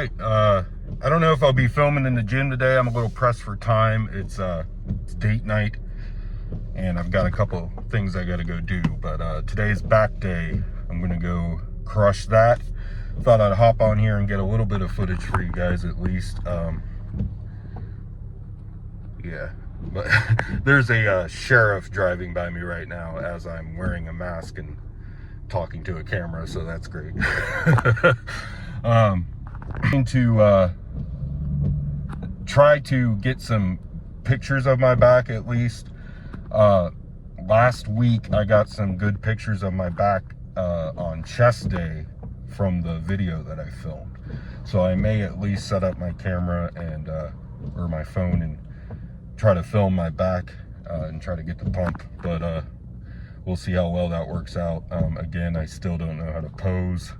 right. I don't know if I'll be filming in the gym today. I'm a little pressed for time. It's date night, and I've got a couple things I got to go do. But today's back day. I'm gonna go crush that. Thought I'd hop on here and get a little bit of footage for you guys at least. Yeah, but there's a sheriff driving by me right now as I'm wearing a mask and talking to a camera, so that's great. To try to get some pictures of my back at least. Last week I got some good pictures of my back on chest day from the video that I filmed, so I may at least set up my camera and or my phone and try to film my back and try to get the pump, but we'll see how well that works out. Again, I still don't know how to pose.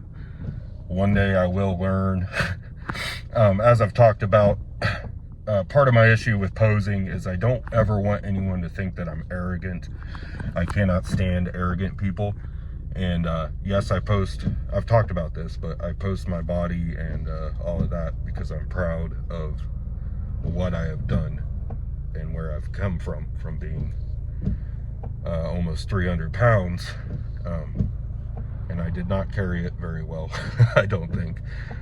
One day I will learn. As I've talked about, part of my issue with posing is I don't ever want anyone to think that I'm arrogant. I cannot stand arrogant people. And yes, I've talked about this, but I post my body and all of that because I'm proud of what I have done and where I've come from being almost 300 pounds. And I did not carry it very well, I don't think.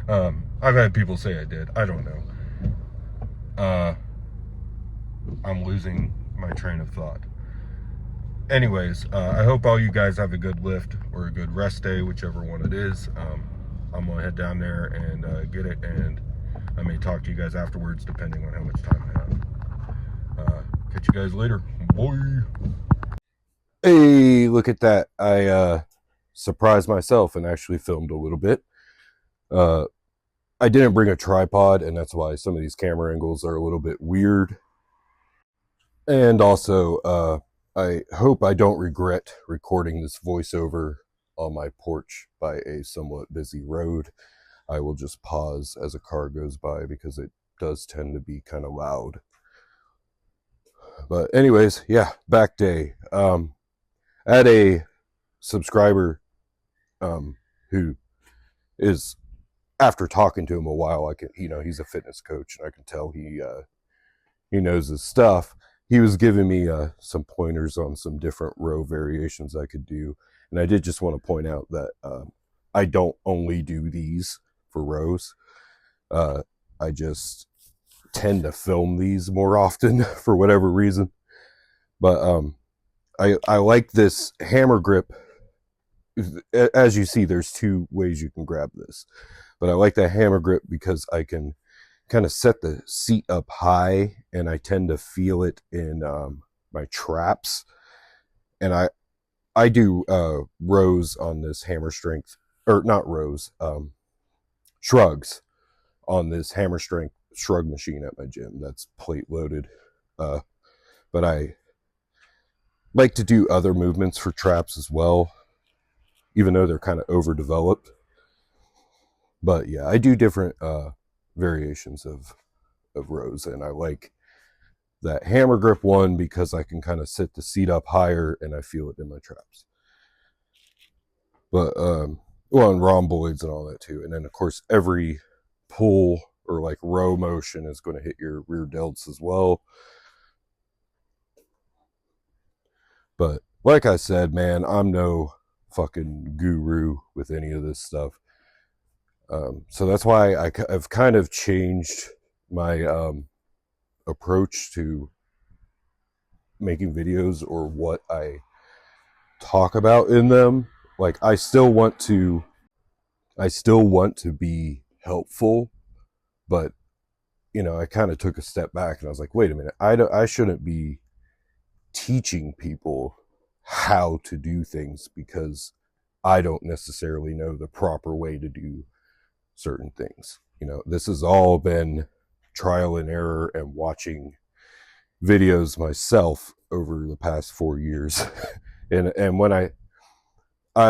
I've had people say I did. I don't know. I'm losing my train of thought. Anyways, I hope all you guys have a good lift or a good rest day, whichever one it is. I'm gonna head down there and get it, and I may talk to you guys afterwards depending on how much time I have. Catch you guys later. Bye. Hey, look at that. I surprised myself and actually filmed a little bit. I didn't bring a tripod, and that's why some of these camera angles are a little bit weird. And also, I hope I don't regret recording this voiceover on my porch by a somewhat busy road. I will just pause as a car goes by because it does tend to be kind of loud. But anyways, yeah, back day. I had a subscriber who is, after talking to him a while, I can, he's a fitness coach, and I can tell he knows his stuff. He was giving me some pointers on some different row variations I could do, and I did just want to point out that I don't only do these for rows. I just tend to film these more often for whatever reason. But I like this hammer grip. As you see, there's two ways you can grab this, but I like that hammer grip because I can kind of set the seat up high, and I tend to feel it in my traps. And I do rows on this hammer strength, or not rows, shrugs on this hammer strength shrug machine at my gym that's plate loaded. But I like to do other movements for traps as well, even though they're kind of overdeveloped. But yeah, I do different variations of rows, and I like that hammer grip one because I can kind of sit the seat up higher and I feel it in my traps. But and rhomboids and all that too. And then of course every pull or like row motion is going to hit your rear delts as well. But like I said, man, I'm no fucking guru with any of this stuff. So that's why I've kind of changed my approach to making videos, or what I talk about in them. Like, I still want to be helpful, but I kind of took a step back and I was like, wait a minute, I shouldn't be teaching people how to do things because I don't necessarily know the proper way to do certain things. This has all been trial and error and watching videos myself over the past 4 years. and when I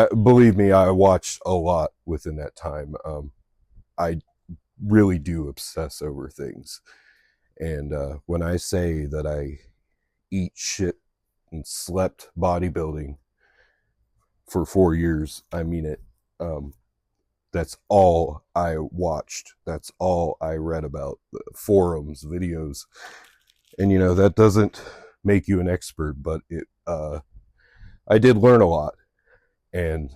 believe me, I watched a lot within that time. I really do obsess over things. And when I say that I eat shit and slept bodybuilding for 4 years, I mean it. That's all I watched. That's all I read about. Forums, videos. And, you know, that doesn't make you an expert, but I did learn a lot. And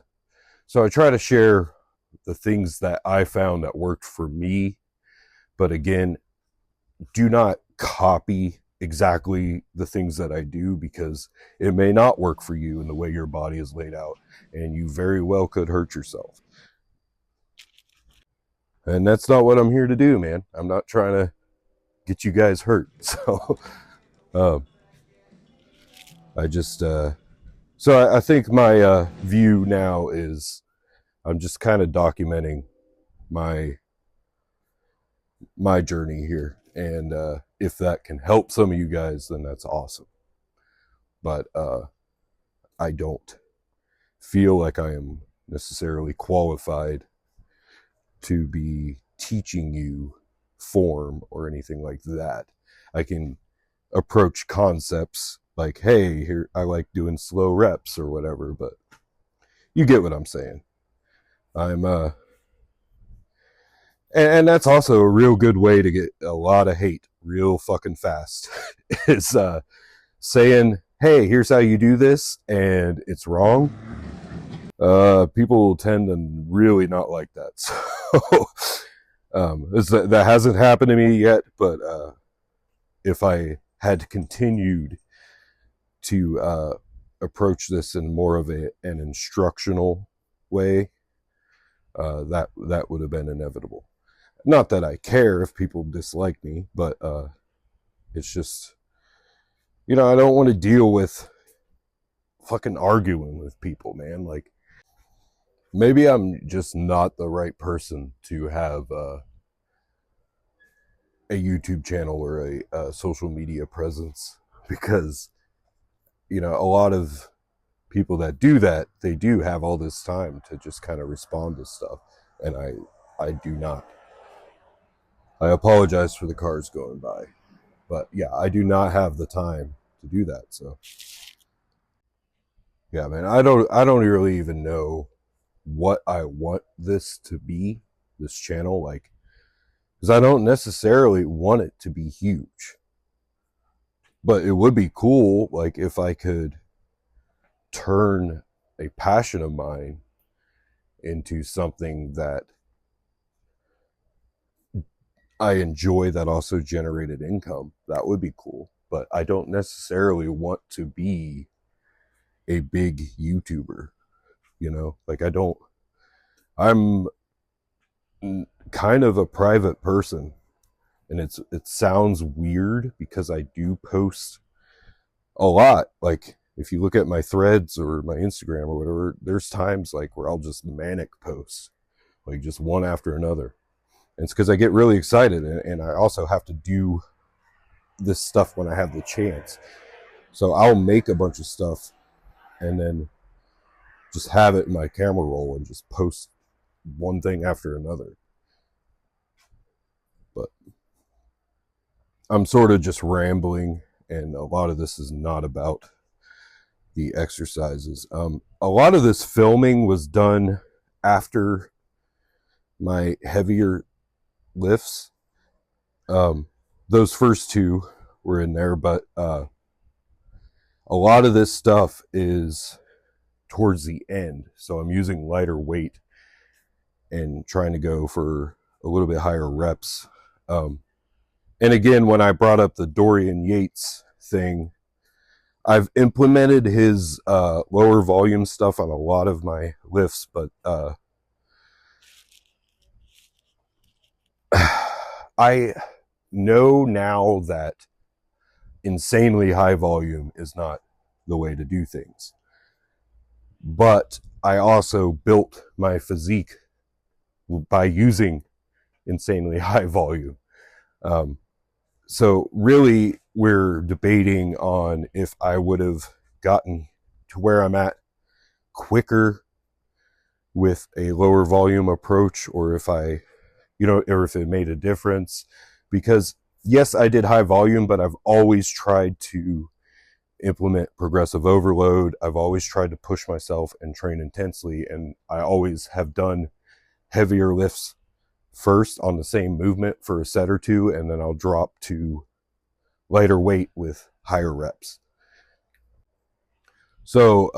so I try to share the things that I found that worked for me. But again, do not copy exactly the things that I do, because it may not work for you in the way your body is laid out, and you very well could hurt yourself. And that's not what I'm here to do, man. I'm not trying to get you guys hurt. So I just so I think my view now is I'm just kind of documenting my journey here, and if that can help some of you guys, then that's awesome. But I don't feel like I am necessarily qualified to be teaching you form or anything like that. I can approach concepts like, hey, here, I like doing slow reps or whatever, but you get what I'm saying. I'm and that's also a real good way to get a lot of hate real fucking fast is saying, hey, here's how you do this, and it's wrong. People tend to really not like that. So that hasn't happened to me yet, but if I had continued to approach this in more of an instructional way, that would have been inevitable. Not that I care if people dislike me, but it's just, you know, I don't want to deal with fucking arguing with people, man. Like, maybe I'm just not the right person to have a YouTube channel or a social media presence, because, you know, a lot of people that do that, they do have all this time to just kind of respond to stuff, and I do not. I apologize for the cars going by, but yeah, I do not have the time to do that. So yeah, man, I don't really even know what I want this to be, this channel, like, because I don't necessarily want it to be huge, but it would be cool, like, if I could turn a passion of mine into something that I enjoy that also generated income. That would be cool, but I don't necessarily want to be a big YouTuber, you know, like I'm kind of a private person, and it sounds weird because I do post a lot. Like, if you look at my threads or my Instagram or whatever, there's times like where I'll just manic post, like just one after another. And it's because I get really excited, and I also have to do this stuff when I have the chance. So I'll make a bunch of stuff and then just have it in my camera roll and just post one thing after another. But I'm sort of just rambling, and a lot of this is not about the exercises. A lot of this filming was done after my heavier lifts. Those first two were in there, but a lot of this stuff is towards the end, so I'm using lighter weight and trying to go for a little bit higher reps. And again, when I brought up the Dorian Yates thing, I've implemented his lower volume stuff on a lot of my lifts, but I know now that insanely high volume is not the way to do things. But I also built my physique by using insanely high volume. So really, we're debating on if I would have gotten to where I'm at quicker with a lower volume approach, or if I, you know, or if it made a difference. Because yes, I did high volume, but I've always tried to implement progressive overload. I've always tried to push myself and train intensely, and I always have done heavier lifts first on the same movement for a set or two, and then I'll drop to lighter weight with higher reps. So,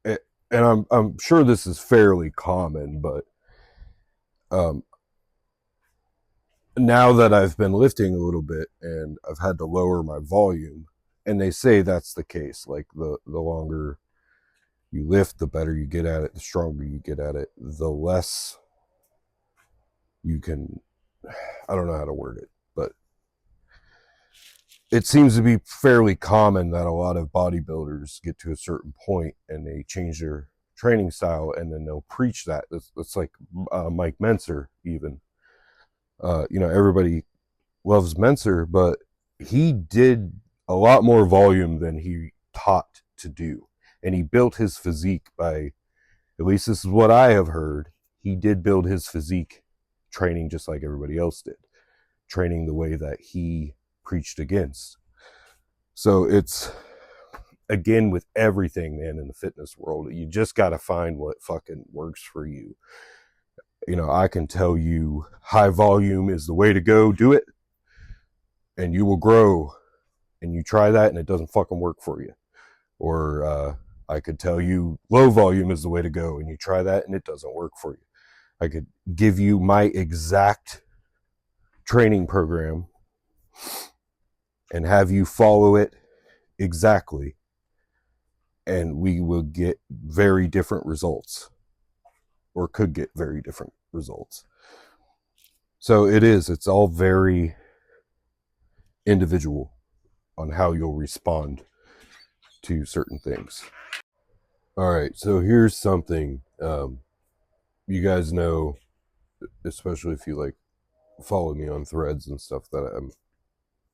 and I'm sure this is fairly common, but now that I've been lifting a little bit and I've had to lower my volume, and they say that's the case. Like the longer you lift, the better you get at it, the stronger you get at it, the less you can, I don't know how to word it, but it seems to be fairly common that a lot of bodybuilders get to a certain point and they change their training style, and then they'll preach that. It's like Mike Menser even. Everybody loves Menser, but he did a lot more volume than he taught to do. And he built his physique by, at least this is what I have heard, he did build his physique training just like everybody else did, training the way that he preached against. So it's, again, with everything, man, in the fitness world, you just got to find what fucking works for you. I can tell you high volume is the way to go, do it, and you will grow. And you try that and it doesn't fucking work for you. Or I could tell you low volume is the way to go, and you try that and it doesn't work for you. I could give you my exact training program and have you follow it exactly, and we will get very different results, or could get very different results. So it's all very individual on how you'll respond to certain things. All right, so here's something you guys know, especially if you like follow me on threads and stuff, that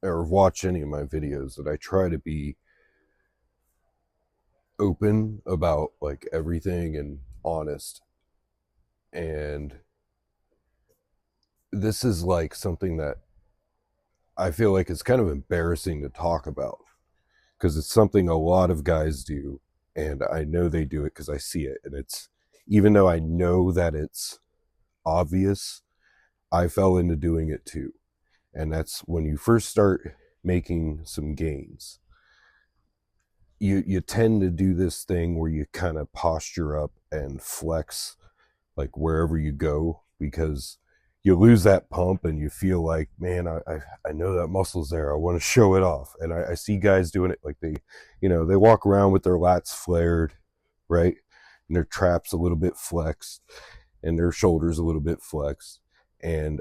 or watch any of my videos, that I try to be open about like everything and honest. And this is like something that I feel like it's kind of embarrassing to talk about, because it's something a lot of guys do, and I know they do it because I see it. And it's, even though I know that it's obvious, I fell into doing it too. And that's when you first start making some gains, you tend to do this thing where you kind of posture up and flex like wherever you go, because you lose that pump and you feel like, man, I know that muscle's there, I want to show it off. And I see guys doing it, like they walk around with their lats flared, right, and their traps a little bit flexed and their shoulders a little bit flexed. And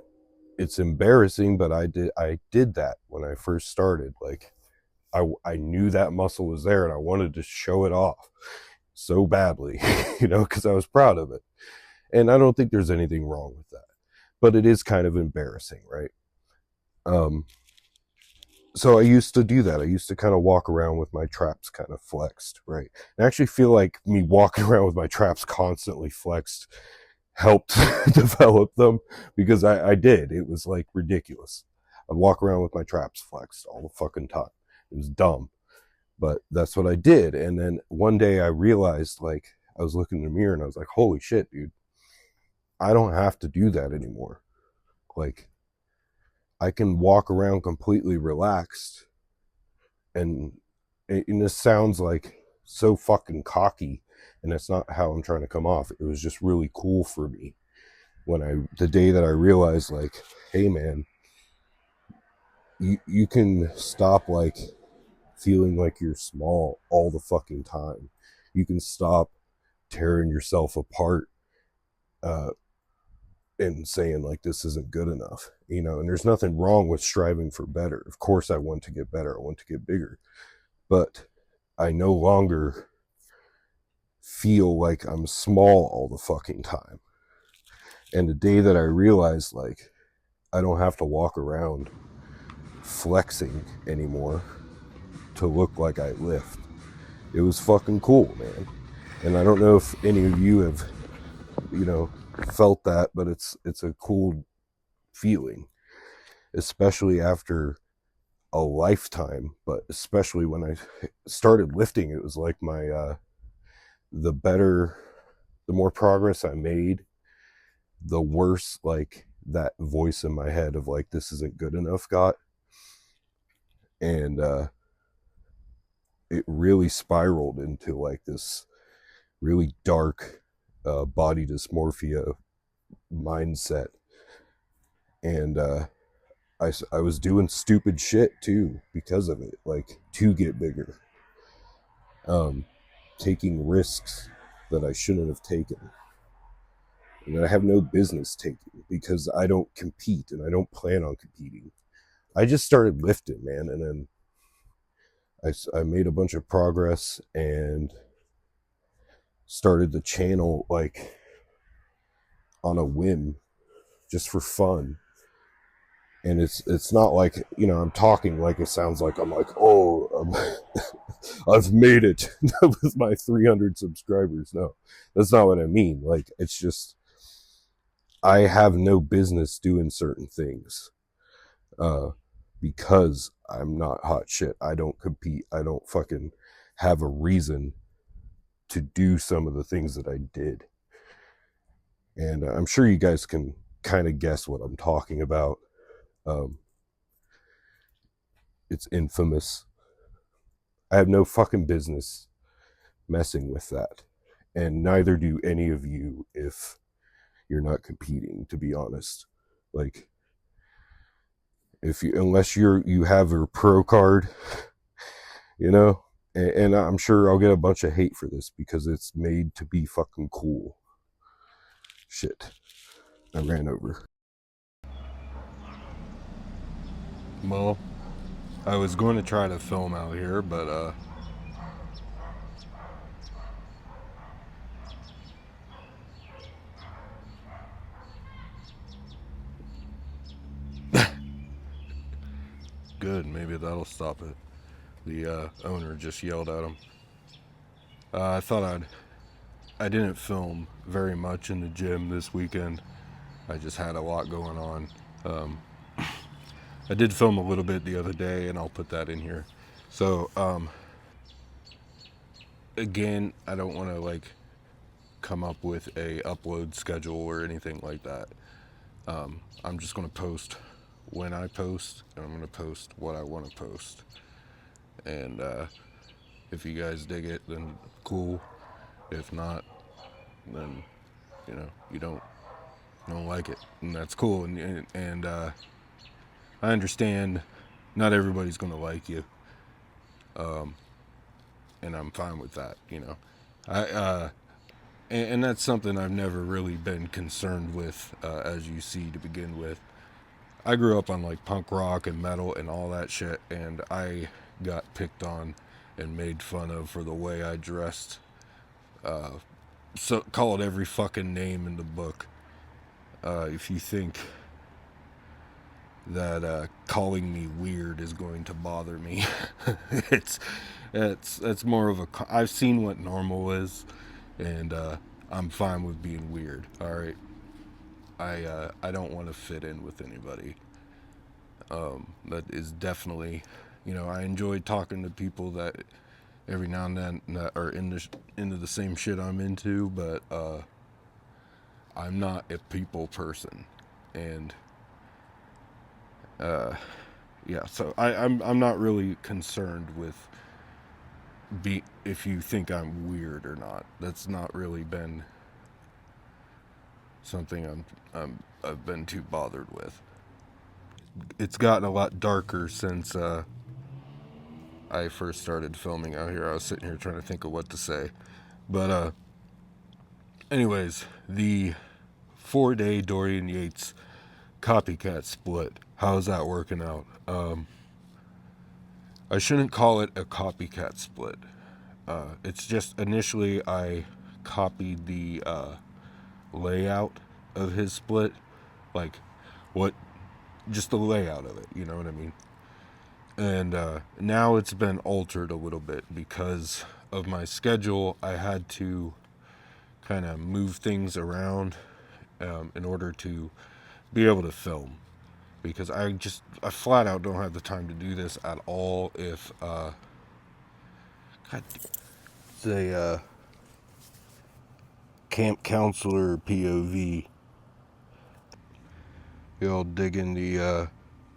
it's embarrassing, but I did that when I first started. Like I knew that muscle was there and I wanted to show it off so badly, because I was proud of it. And I don't think there's anything wrong with that, but it is kind of embarrassing, right? So I used to do that. I used to kind of walk around with my traps kind of flexed, right? And I actually feel like me walking around with my traps constantly flexed helped develop them, because I did. It was like ridiculous. I'd walk around with my traps flexed all the fucking time. It was dumb, but that's what I did. And then one day I realized, like, I was looking in the mirror and I was like, holy shit, dude, I don't have to do that anymore. Like, I can walk around completely relaxed. And this sounds like so fucking cocky, and that's not how I'm trying to come off. It was just really cool for me the day that I realized, like, hey man, you can stop like feeling like you're small all the fucking time. You can stop tearing yourself apart and saying like this isn't good enough, and there's nothing wrong with striving for better. Of course I want to get better, I want to get bigger, but I no longer feel like I'm small all the fucking time. And the day that I realized, like, I don't have to walk around flexing anymore to look like I lift, it was fucking cool, man. And I don't know if any of you have, felt that, but it's a cool feeling, especially after a lifetime. But especially when I started lifting, it was like my the more progress I made, the worse like that voice in my head of like this isn't good enough got, and it really spiraled into like this really dark body dysmorphia mindset. And I was doing stupid shit too because of it, like to get bigger, taking risks that I shouldn't have taken and that I have no business taking because I don't compete and I don't plan on competing. I just started lifting, man, and then I made a bunch of progress and started the channel like on a whim, just for fun. And it's not like, you know, I'm talking like it sounds like I'm like, I've made it with my 300 subscribers. No, that's not what I mean. Like, it's just I have no business doing certain things because I'm not hot shit. I don't compete. I don't fucking have a reason to do some of the things that I did. And I'm sure you guys can kind of guess what I'm talking about. It's infamous. I have no fucking business messing with that. And neither do any of you if you're not competing, to be honest. Like, if you, unless you have your pro card, you know, and I'm sure I'll get a bunch of hate for this because it's made to be fucking cool. Shit. I ran over. Well, I was going to try to film out here, but good, maybe that'll stop it. The owner just yelled at him. I didn't film very much in the gym this weekend. I just had a lot going on. I did film a little bit the other day, and I'll put that in here. So, again, I don't want to like come up with a upload schedule or anything like that. I'm just going to post when I post, and I'm going to post what I want to post. And if you guys dig it, then cool. If not, then you know you don't like it, and that's cool. And I understand not everybody's going to like you, and I'm fine with that. You know, and that's something I've never really been concerned with, as you see to begin with. I grew up on like punk rock and metal and all that shit, and I got picked on and made fun of for the way I dressed. So call it every fucking name in the book. If you think that calling me weird is going to bother me, it's more of a. I've seen what normal is, and I'm fine with being weird. All right. I don't want to fit in with anybody. That is definitely, you know, I enjoy talking to people that every now and then that are into the same shit I'm into, but I'm not a people person, and yeah, so I'm not really concerned with if you think I'm weird or not. That's not really been something I've been too bothered with. It's gotten a lot darker since I first started filming out here. I was sitting here trying to think of what to say, but anyways, the 4-day Dorian Yates copycat split. How's that working out? I shouldn't call it a copycat split. It's just initially I copied the layout of his split, like what, just the layout of it. You know what I mean? And now it's been altered a little bit because of my schedule. I had to kind of move things around in order to be able to film, because I flat out don't have the time to do this at all. If God, it's a camp counselor POV. The old digging the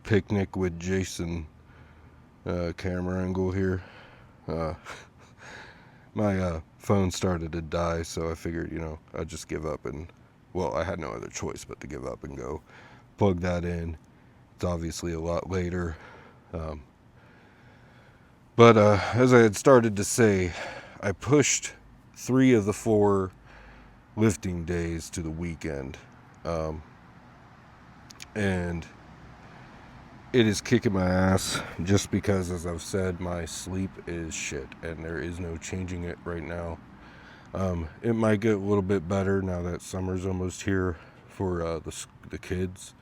picnic with Jason camera angle here. My phone started to die, so I figured, I'd just give up and, well, I had no other choice but to give up and go plug that in. It's obviously a lot later. But as I had started to say, I pushed 3 of the 4 lifting days to the weekend. And it is kicking my ass just because, as I've said, my sleep is shit and there is no changing it right now. It might get a little bit better now that summer's almost here for the kids.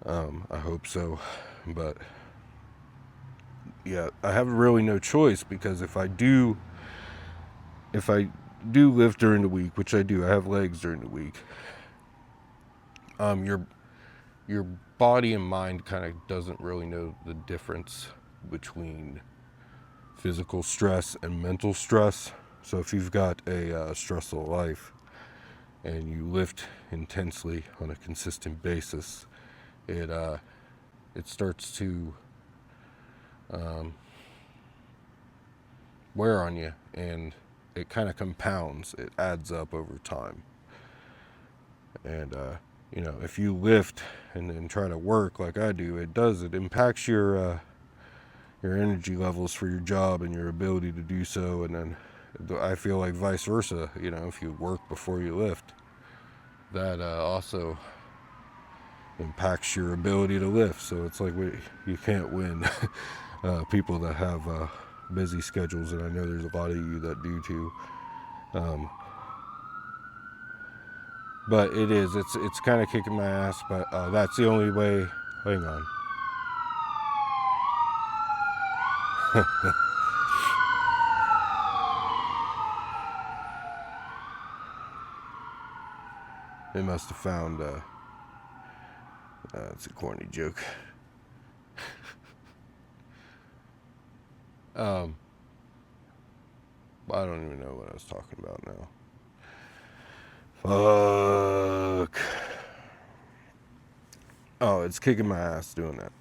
I hope so, but yeah, I have really no choice, because if I do lift during the week, which I do, I have legs during the week. Your body and mind kind of doesn't really know the difference between physical stress and mental stress. So if you've got a stressful life and you lift intensely on a consistent basis, it starts to wear on you, and it kind of compounds. It adds up over time. And if you lift and then try to work like I do, it impacts your energy levels for your job and your ability to do so. And then I feel like vice versa, if you work before you lift, that also impacts your ability to lift. So it's like you can't win. People that have busy schedules, and I know there's a lot of you that do too. But it's kind of kicking my ass, but that's the only way. Hang on. They must have found, it's a corny joke. I don't even know what I was talking about now. Fuck. Oh, it's kicking my ass doing that.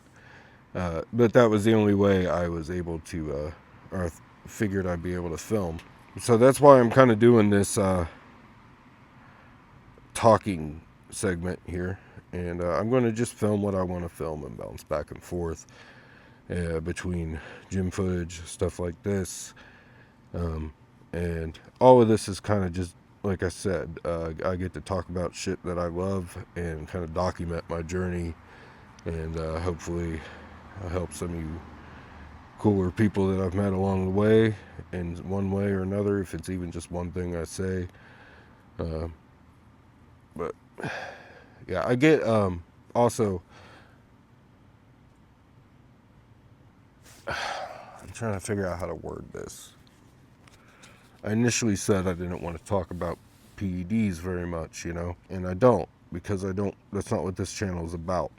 But that was the only way I was able to, or figured I'd be able to film. So that's why I'm kind of doing this talking segment here. And I'm going to just film what I want to film and bounce back and forth between gym footage, stuff like this. And all of this is kind of just, like I said, I get to talk about shit that I love and kind of document my journey, and hopefully help some of you cooler people that I've met along the way in one way or another, if it's even just one thing I say. But yeah, I get also, I'm trying to figure out how to word this. I initially said I didn't want to talk about PEDs very much, and I don't, because that's not what this channel is about.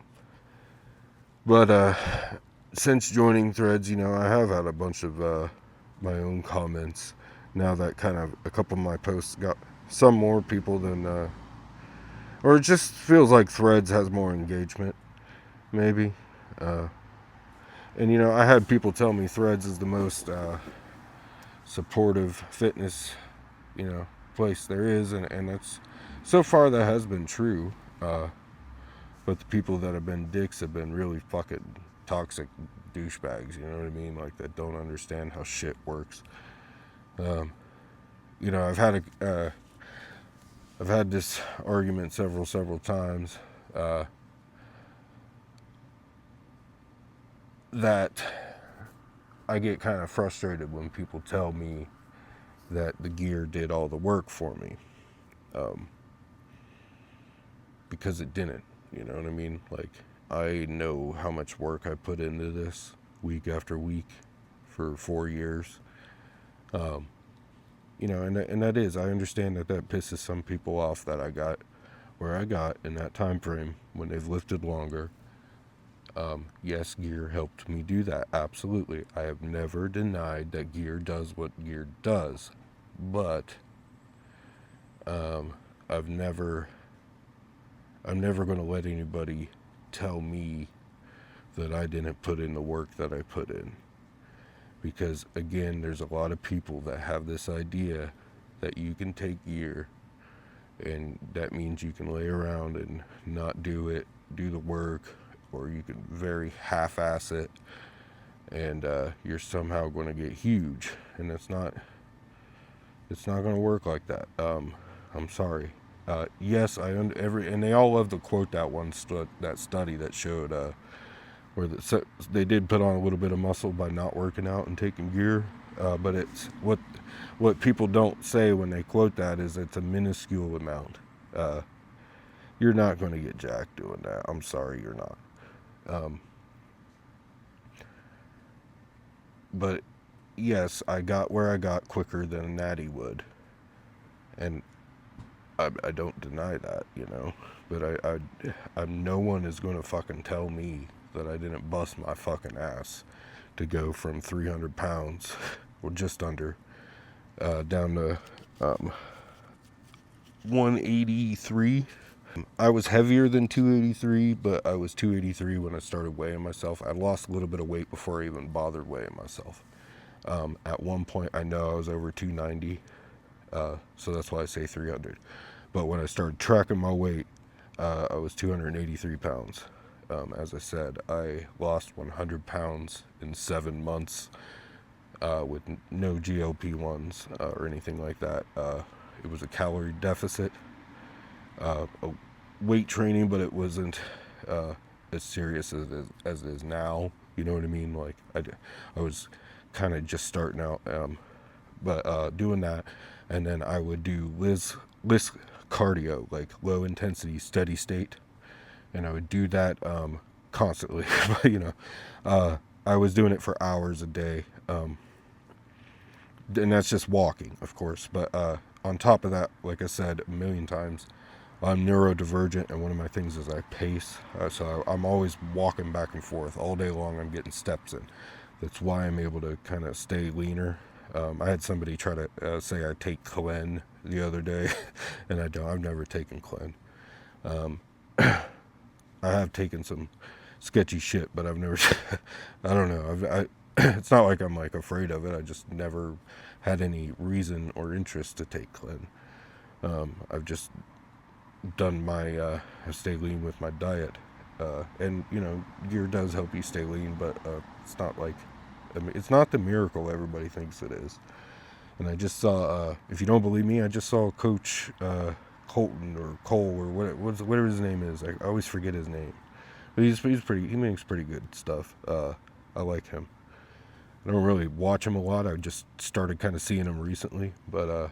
But since joining Threads, I have had a bunch of my own comments. Now that kind of a couple of my posts got some more people than, or it just feels like Threads has more engagement, maybe. And I had people tell me Threads is the most supportive fitness, place there is, and that's, so far that has been true. But the people that have been dicks have been really fucking toxic douchebags, you know what I mean? Like, that don't understand how shit works. I've had this argument several times, that I get kind of frustrated when people tell me that the gear did all the work for me, because it didn't. You know what I mean? Like, I know how much work I put into this week after week for 4 years. And that is, I understand that pisses some people off that I got where I got in that time frame when they've lifted longer. Yes, gear helped me do that. Absolutely. I have never denied that gear does what gear does. But I've never I'm never going to let anybody tell me that I didn't put in the work that I put in. Because again, there's a lot of people that have this idea that you can take gear and that means you can lay around and not do it, do the work, or you can very half-ass it, and you're somehow going to get huge. And it's not going to work like that. I'm sorry. Yes, and they all love to quote that one that study that showed where they did put on a little bit of muscle by not working out and taking gear. But it's what people don't say when they quote that is it's a minuscule amount. You're not going to get jacked doing that. I'm sorry, you're not. But yes, I got where I got quicker than a natty would, and I don't deny that, you know. But I'm no one is going to fucking tell me that I didn't bust my fucking ass to go from 300 pounds, or just under, down to 183. I was heavier than 283, but I was 283 when I started weighing myself. I lost a little bit of weight before I even bothered weighing myself. At one point, I know I was over 290, so that's why I say 300. But when I started tracking my weight, I was 283 pounds. As I said, I lost 100 pounds in 7 months with no GLP-1s or anything like that. It was a calorie deficit, a weight training, but it wasn't as serious as it is now. You know what I mean? Like I was kind of just starting out, but doing that, and then I would do list cardio, like low intensity, steady state, and I would do that constantly. But you know, I was doing it for hours a day, and that's just walking, of course. But on top of that, like I said a million times, I'm neurodivergent, and one of my things is I pace. So I'm always walking back and forth all day long. I'm getting steps in. That's why I'm able to kind of stay leaner. I had somebody try to say I take Clen the other day, and I don't. I've never taken Clen. I have taken some sketchy shit, but I've never. I don't know. It's not like I'm like afraid of it. I just never had any reason or interest to take Clen. I've just done my stay lean with my diet, and you know, gear does help you stay lean, but it's not like, I mean, it's not the miracle everybody thinks it is. And I just saw, if you don't believe me, I just saw Coach Colton or Cole or whatever his name is. I always forget his name, but he makes pretty good stuff. I like him. I don't really watch him a lot. I just started kind of seeing him recently, but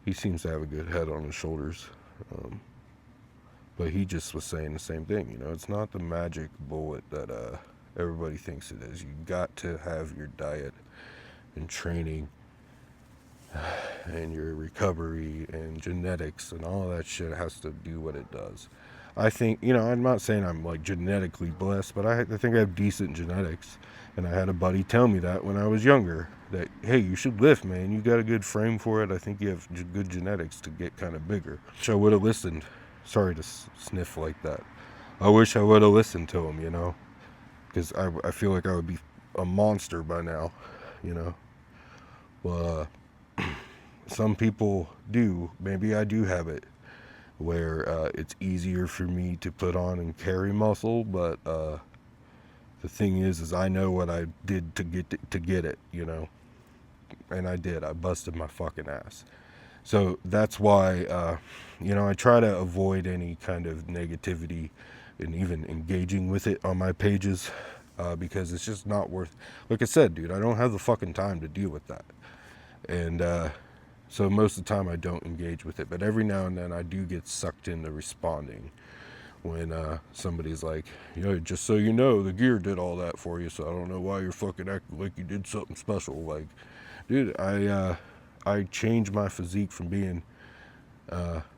he seems to have a good head on his shoulders. But he just was saying the same thing. You know, it's not the magic bullet that everybody thinks it is. You got to have your diet and training and your recovery and genetics and all that shit has to do what it does. I think, you know, I'm not saying I'm like genetically blessed, but I think I have decent genetics. And I had a buddy tell me that when I was younger, that, hey, you should lift, man. You got a good frame for it. I think you have good genetics to get kind of bigger. So I would have listened. Sorry to sniff like that. I wish I would have listened to him, you know, because I feel like I would be a monster by now, you know. Well, some people do. Maybe I do have it where it's easier for me to put on and carry muscle, but the thing is I know what I did to get it, you know, and I did. I busted my fucking ass. So that's why, you know, I try to avoid any kind of negativity and even engaging with it on my pages, because it's just not worth. Like I said, dude, I don't have the fucking time to deal with that, and so most of the time I don't engage with it. But every now and then I do get sucked into responding. When somebody's like, yeah, just so you know, the gear did all that for you, so I don't know why you're fucking acting like you did something special. Like, dude, I changed my physique from being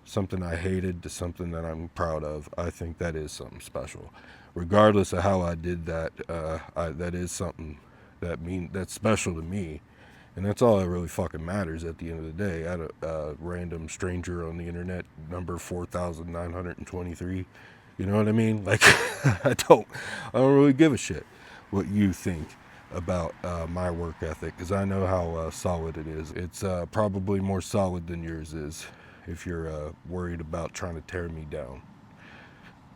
something I hated to something that I'm proud of. I think that is something special. Regardless of how I did that, that is something that's special to me. And that's all that really fucking matters at the end of the day. I had a random stranger on the internet, number 4,923. You know what I mean? Like, I don't really give a shit what you think about my work ethic, because I know how solid it is. It's probably more solid than yours is, if you're worried about trying to tear me down.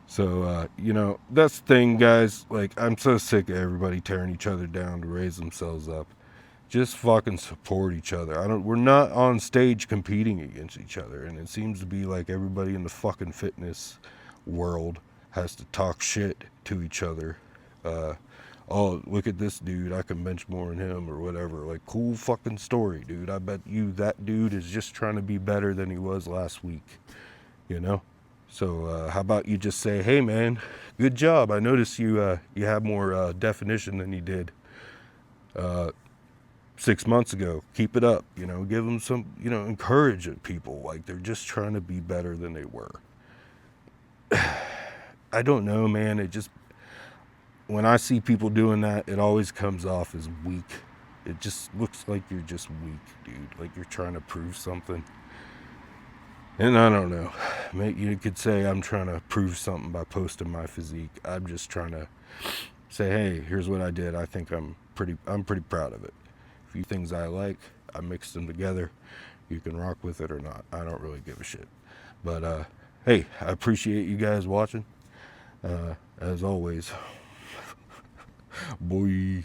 So, you know, that's the thing, guys. Like, I'm so sick of everybody tearing each other down to raise themselves up. Just fucking support each other. We're not on stage competing against each other, and it seems to be like everybody in the fucking fitness world has to talk shit to each other. Oh, look at this dude, I can bench more than him, or whatever. Like, cool fucking story, dude. I bet you that dude is just trying to be better than he was last week, you know? So how about you just say, hey man, good job. I noticed you have more definition than you did 6 months ago. Keep it up, you know, give them some, you know, encourage people like they're just trying to be better than they were. I don't know, man. It just, when I see people doing that, it always comes off as weak. It just looks like you're just weak, dude. Like you're trying to prove something. And I don't know. You could say I'm trying to prove something by posting my physique. I'm just trying to say, hey, here's what I did. I think I'm pretty proud of it. A few things I like, I mixed them together. You can rock with it or not. I don't really give a shit. But hey, I appreciate you guys watching. As always, boy.